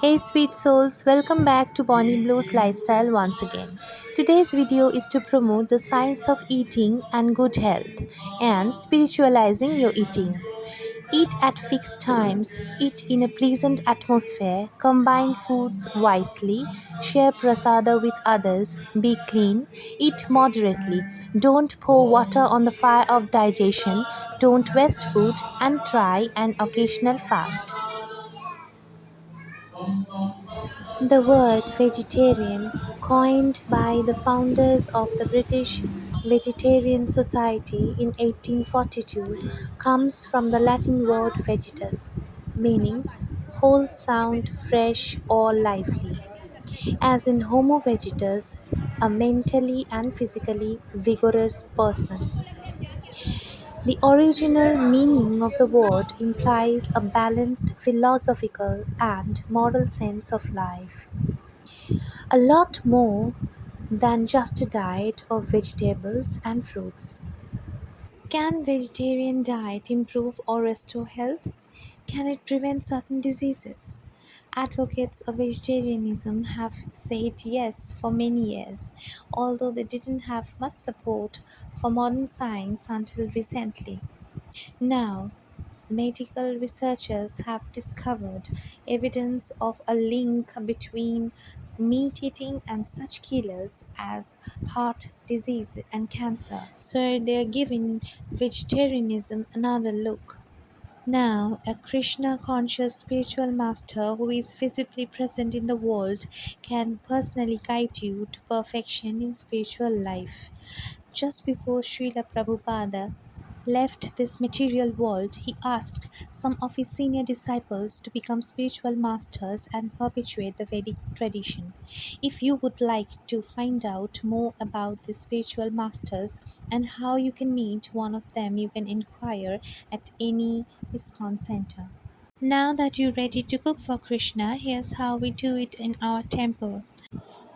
Hey sweet souls, welcome back to Bonnie Blue's Lifestyle once again. Today's video is to promote the science of eating and good health and spiritualizing your eating. Eat at fixed times, eat in a pleasant atmosphere, combine foods wisely, share prasada with others, be clean, eat moderately, don't pour water on the fire of digestion, don't waste food, and try an occasional fast. The word vegetarian, coined by the founders of the British Vegetarian Society in 1842, comes from the Latin word vegetus, meaning whole, sound, fresh, or lively, as in Homo vegetus, a mentally and physically vigorous person. The original meaning of the word implies a balanced philosophical and moral sense of life, a lot more than just a diet of vegetables and fruits. Can vegetarian diet improve or restore health? Can it prevent certain diseases? Advocates of vegetarianism have said yes for many years, although they didn't have much support for modern science until recently. Now, medical researchers have discovered evidence of a link between meat eating and such killers as heart disease and cancer. So they are giving vegetarianism another look. Now, a Krishna conscious spiritual master who is visibly present in the world can personally guide you to perfection in spiritual life. Just before Srila Prabhupada left this material world, he asked some of his senior disciples to become spiritual masters and perpetuate the Vedic tradition. If you would like to find out more about the spiritual masters and how you can meet one of them, you can inquire at any ISKCON center. Now that you're ready to cook for Krishna, here's how we do it in our temple.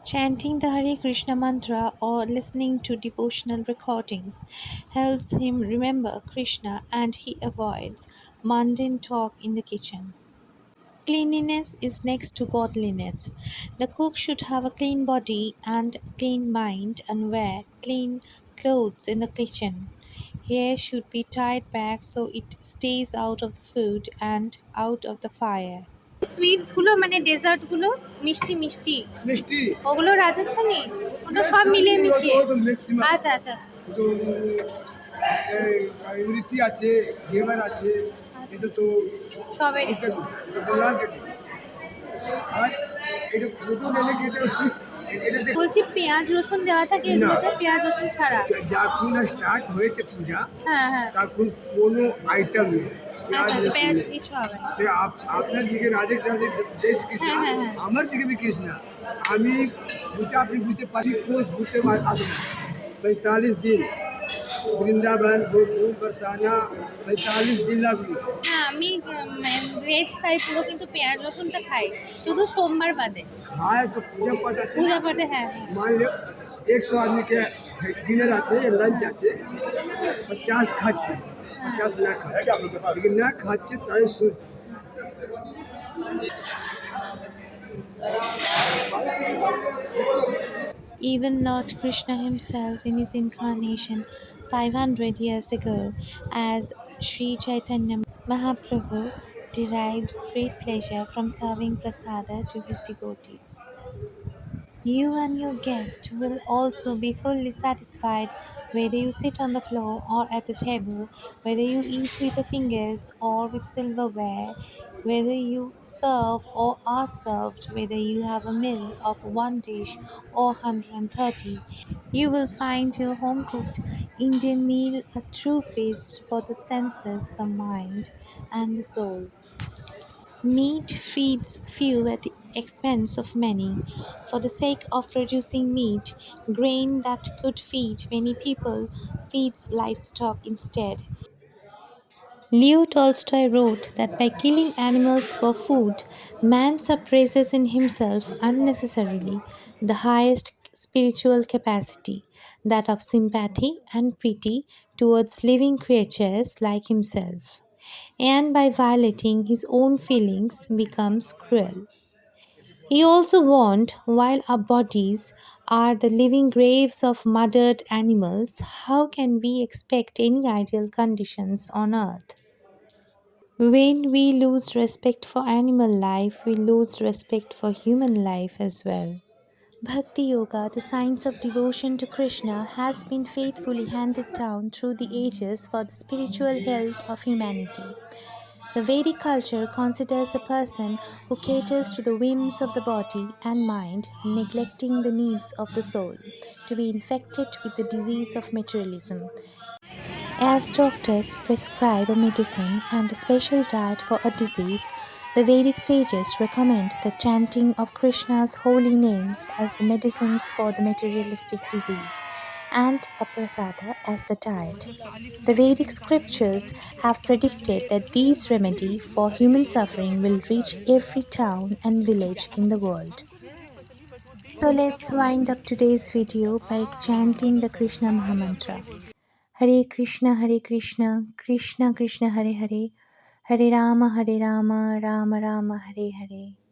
Chanting the Hare Krishna mantra or listening to devotional recordings helps him remember Krishna and he avoids mundane talk in the kitchen. Cleanliness is next to godliness. The cook should have a clean body and clean mind and wear clean clothes in the kitchen. Hair should be tied back so it stays out of the food and out of the fire. Sweets গুলো মানে dessert গুলো মিষ্টি মিষ্টি মিষ্টি ওগুলো রাজস্থানি ওটা সব মিলিয়ে মিশিয়ে আচ্ছা আচ্ছা আচ্ছা তো রীতি আছে ঘেবার আছে এটা তো সবেরই বললাম আর এটা ফটো গেলে কেটে এটা দেখ বলছি পেঁয়াজ রসুন দেওয়া থাকে এগুলোতে পেঁয়াজ রসুন ছাড়া যখন স্টার্ট হয়েছে পূজা হ্যাঁ হ্যাঁ তখন কোনো আইটেম নেই আচ্ছা আচ্ছা পেঁয়াজ নেই কিছু হবে না আপনার দিকে রাধে রাধে জয় কৃষ্ণা হ্যাঁ হ্যাঁ হ্যাঁ আমার দিকে भी কৃষ্ণা আমি বুঝতে আপনি বুঝতে পারছি কোষ বুঝতে আসে না 45 दिन वृंदावन गोकुल बरसाना 45 दिन লাগলো হ্যাঁ আমি ভেজ খাই পুরো কিন্তু পেঁয়াজ রসুনটা খাই শুধু সোমবার বাদে खाए तो पूजा पाठ আছে পূজা পাঠে হ্যাঁ मान लो 100 आदमी के डिनर আছে लंच আছে 50 খাচ্ছে 50 না খাচ্ছে लेकिन না খাচ্ছে তাই even Lord Krishna himself in his incarnation 500 years ago as Sri Chaitanya Mahaprabhu derives great pleasure from serving prasada to his devotees. You and your guest will also be fully satisfied whether you sit on the floor or at a table, whether you eat with your fingers or with silverware, whether you serve or are served, whether you have a meal of one dish or 130. You will find your home cooked Indian meal a true feast for the senses, the mind, and the soul. Meat feeds few at the expense of many. For the sake of producing meat, grain that could feed many people feeds livestock instead. Leo Tolstoy wrote that by killing animals for food, man suppresses in himself unnecessarily the highest spiritual capacity, that of sympathy and pity towards living creatures like himself, and by violating his own feelings becomes cruel. He also warned, while our bodies are the living graves of murdered animals, how can we expect any ideal conditions on earth? When we lose respect for animal life, we lose respect for human life as well. Bhakti Yoga, the science of devotion to Krishna, has been faithfully handed down through the ages for the spiritual health of humanity. The Vedic culture considers a person who caters to the whims of the body and mind, neglecting the needs of the soul, to be infected with the disease of materialism. As doctors prescribe a medicine and a special diet for a disease, the Vedic sages recommend the chanting of Krishna's holy names as the medicines for the materialistic disease and a prasada as the diet. The Vedic scriptures have predicted that these remedy for human suffering will reach every town and village in the world. So let's wind up today's video by chanting the Krishna Mahamantra. Hare Krishna, Krishna Krishna Hare Hare, Hare Rama, Rama Rama, Hare Hare.